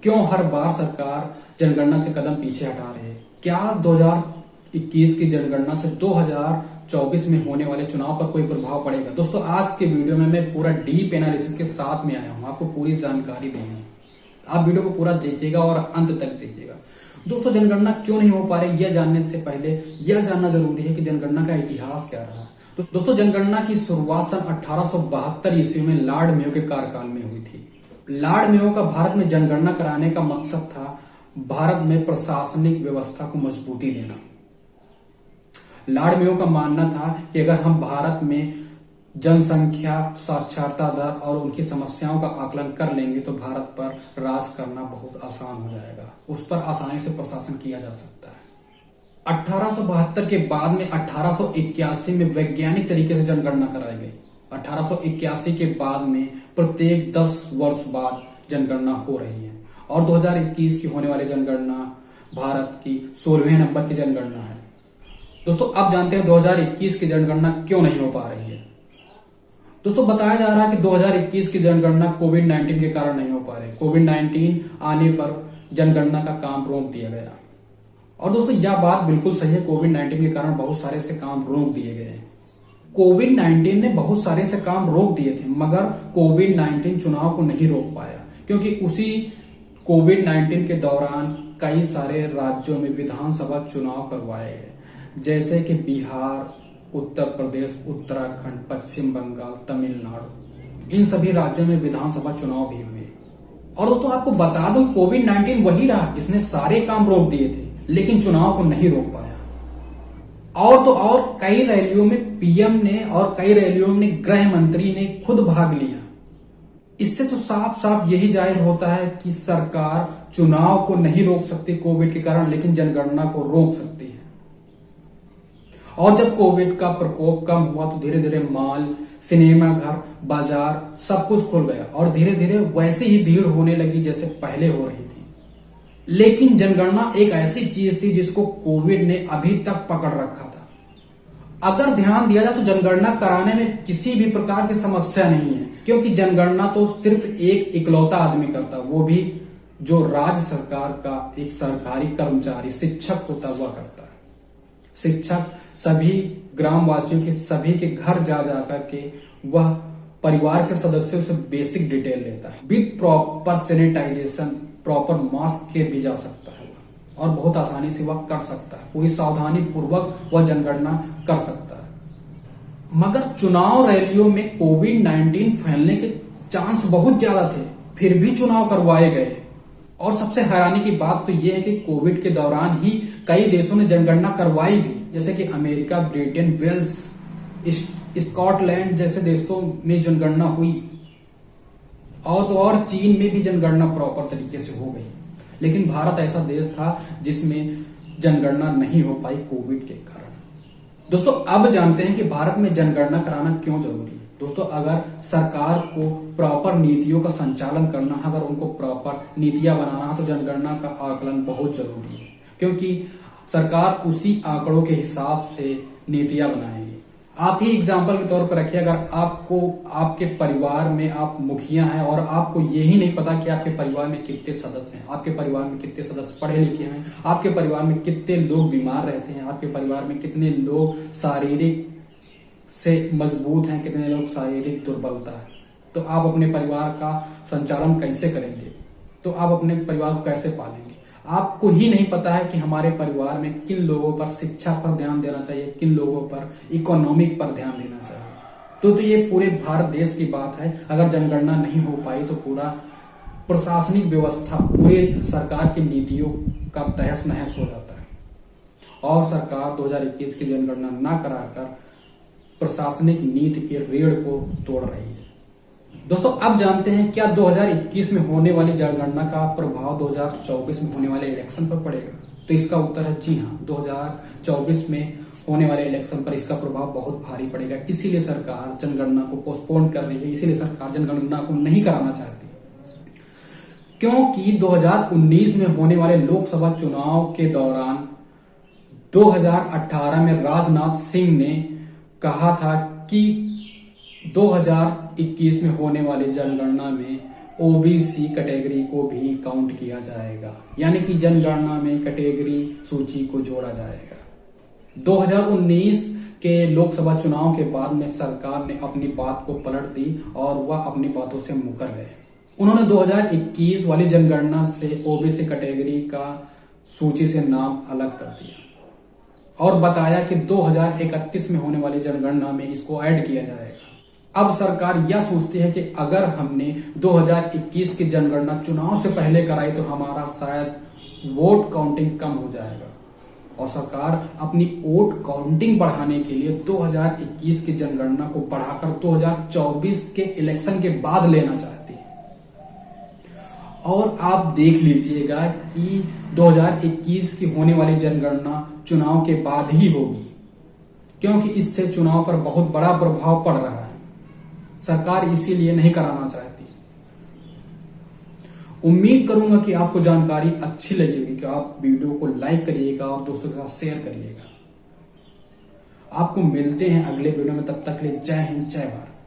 क्यों हर बार सरकार जनगणना से कदम पीछे हटा रही है? क्या 2021 की जनगणना से 2024 में होने वाले चुनाव पर कोई प्रभाव पड़ेगा? दोस्तों, आज के वीडियो में मैं पूरा डीप एनालिसिस के साथ में आया हूं, आपको पूरी जानकारी देनी है। आप वीडियो को पूरा देखिएगा और अंत तक देखिएगा। दोस्तों, जनगणना क्यों नहीं हो पा रही, यह जानने से पहले यह जानना जरूरी है कि जनगणना का इतिहास क्या रहा। तो दोस्तों, जनगणना की शुरुआत सन 1872 ईस्वी में लॉर्ड मेयो के कार्यकाल में हुई थी। लॉर्ड मेयो का भारत में जनगणना कराने का मकसद था भारत में प्रशासनिक व्यवस्था को मजबूती देना। लॉर्ड मेयो का मानना था कि अगर हम भारत में जनसंख्या, साक्षरता दर और उनकी समस्याओं का आकलन कर लेंगे तो भारत पर राज करना बहुत आसान हो जाएगा, उस पर आसानी से प्रशासन किया जा सकता है। 1872 के बाद में 1881 में वैज्ञानिक तरीके से जनगणना कराई गई। 1881 के बाद में प्रत्येक 10 वर्ष बाद जनगणना हो रही है और 2021 की होने वाली जनगणना भारत की 16वें नंबर की जनगणना है। दोस्तों, अब जानते हैं 2021 की जनगणना क्यों नहीं हो पा रही है। दोस्तों, बताया जा रहा है कि 2021 की जनगणना कोविड-19 के कारण नहीं हो पा रही। कोविड-19 आने पर जनगणना का काम रोक दिया गया। और दोस्तों, यह बात बिल्कुल सही है, कोविड-19 के कारण बहुत सारे से काम रोक दिए गए हैं। कोविड-19 ने बहुत सारे से काम रोक दिए थे, मगर कोविड-19 चुनाव को नहीं रोक पाया, क्योंकि उसी कोविड-19 के दौरान कई सारे राज्यों में विधानसभा चुनाव करवाए गए, जैसे कि बिहार, उत्तर प्रदेश, उत्तराखंड, पश्चिम बंगाल, तमिलनाडु। इन सभी राज्यों में विधानसभा चुनाव भी हुए। और दोस्तों, आपको बता दूं, कोविड-19 वही रहा जिसने सारे काम रोक दिए थे, लेकिन चुनाव को नहीं रोक पाया। और तो और कई रैलियों में पीएम ने और कई रैलियों में गृह मंत्री ने खुद भाग लिया। इससे तो साफ साफ यही जाहिर होता है कि सरकार चुनाव को नहीं रोक सकती कोविड के कारण, लेकिन जनगणना को रोक सकती है। और जब कोविड का प्रकोप कम हुआ तो धीरे धीरे मॉल, सिनेमा घर, बाजार सब कुछ खुल गया और धीरे धीरे वैसे ही भीड़ होने लगी जैसे पहले हो रही थी। लेकिन जनगणना एक ऐसी चीज थी जिसको कोविड ने अभी तक पकड़ रखा था। अगर ध्यान दिया जाए तो जनगणना कराने में किसी भी प्रकार की समस्या नहीं है, क्योंकि जनगणना तो सिर्फ एक इकलौता आदमी करता, वो भी जो राज्य सरकार का एक सरकारी कर्मचारी, शिक्षक होता हुआ करता है। शिक्षक सभी ग्रामवासियों के सभी के घर जा जाकर के वह परिवार के सदस्यों से बेसिक डिटेल लेता है, with proper sanitization, proper mask के भी जा सकता है और बहुत आसानी से वह कर सकता है। पूरी सावधानी पूर्वक वह जनगणना कर सकता है। मगर चुनाव रैलियों में कोविड-19 फैलने के चांस बहुत ज्यादा थे, फिर भी चुनाव करवाए गए। और सबसे हैरानी की बात तो यह है कि कोविड के दौरान ही कई देशों ने जनगणना करवाई भी, जैसे कि अमेरिका, ब्रिटेन, वेल्स, स्कॉटलैंड जैसे देशों में जनगणना हुई। और तो और चीन में भी जनगणना प्रॉपर तरीके से हो गई। लेकिन भारत ऐसा देश था जिसमें जनगणना नहीं हो पाई कोविड के कारण। दोस्तों, अब जानते हैं कि भारत में जनगणना कराना क्यों जरूरी है। दोस्तों, अगर सरकार को प्रॉपर नीतियों का संचालन करना है, अगर उनको प्रॉपर नीतियां बनाना है, तो जनगणना का आकलन बहुत जरूरी है, क्योंकि सरकार उसी आंकड़ों के हिसाब से नीतियां बनाएगी। आप ही एग्जाम्पल के तौर पर रखिए, अगर आपको आपके परिवार में आप मुखिया हैं और आपको यही नहीं पता कि आपके परिवार में कितने सदस्य हैं, आपके परिवार में कितने सदस्य पढ़े लिखे हैं, आपके परिवार में कितने लोग बीमार रहते हैं, आपके परिवार में कितने लोग शारीरिक से मजबूत हैं, कितने लोग शारीरिक दुर्बलता है, तो आप अपने परिवार का संचालन कैसे करेंगे? तो आप अपने परिवार को कैसे पालेंगे? आपको ही नहीं पता है कि हमारे परिवार में किन लोगों पर शिक्षा पर ध्यान देना चाहिए, किन लोगों पर इकोनॉमिक पर ध्यान देना चाहिए। तो ये पूरे भारत देश की बात है। अगर जनगणना नहीं हो पाई तो पूरा प्रशासनिक व्यवस्था, पूरी सरकार की नीतियों का तहस नहस हो जाता है और सरकार 2021 की जनगणना न कराकर प्रशासनिक नीति के रीढ़ को तोड़ रही है। दोस्तों, अब जानते हैं क्या 2021 में होने वाली जनगणना का प्रभाव 2024 में होने वाले इलेक्शन पर पड़ेगा? तो इसका उत्तर है जी हाँ, 2024 में होने वाले इलेक्शन पर इसका प्रभाव बहुत भारी पड़ेगा। इसीलिए सरकार जनगणना को पोस्टपोन कर रही है, इसीलिए सरकार जनगणना को नहीं कराना चाहती, क्योंकि 2019 में होने वाले लोकसभा चुनाव के दौरान 2018 में राजनाथ सिंह ने कहा था कि 2021 में होने वाली जनगणना में ओबीसी कैटेगरी को भी काउंट किया जाएगा, यानी कि जनगणना में कैटेगरी सूची को जोड़ा जाएगा। 2019 के लोकसभा चुनाव के बाद में सरकार ने अपनी बात को पलट दी और वह अपनी बातों से मुकर गए। उन्होंने 2021 वाली जनगणना से ओबीसी कैटेगरी का सूची से नाम अलग कर दिया और बताया कि 2031 में होने वाली जनगणना में इसको ऐड किया जाएगा। अब सरकार यह सोचती है कि अगर हमने 2021 की जनगणना चुनाव से पहले कराई तो हमारा शायद वोट काउंटिंग कम हो जाएगा, और सरकार अपनी वोट काउंटिंग बढ़ाने के लिए 2021 की जनगणना को बढ़ाकर 2024 के इलेक्शन के बाद लेना चाहती है। और आप देख लीजिएगा कि 2021 की होने वाली जनगणना चुनाव के बाद ही होगी, क्योंकि इससे चुनाव पर बहुत बड़ा प्रभाव पड़ रहा है। सरकार इसीलिए नहीं कराना चाहती। उम्मीद करूंगा कि आपको जानकारी अच्छी लगेगी, कि आप वीडियो को लाइक करिएगा और दोस्तों के साथ शेयर करिएगा। आपको मिलते हैं अगले वीडियो में, तब तक के लिए जय हिंद जय भारत।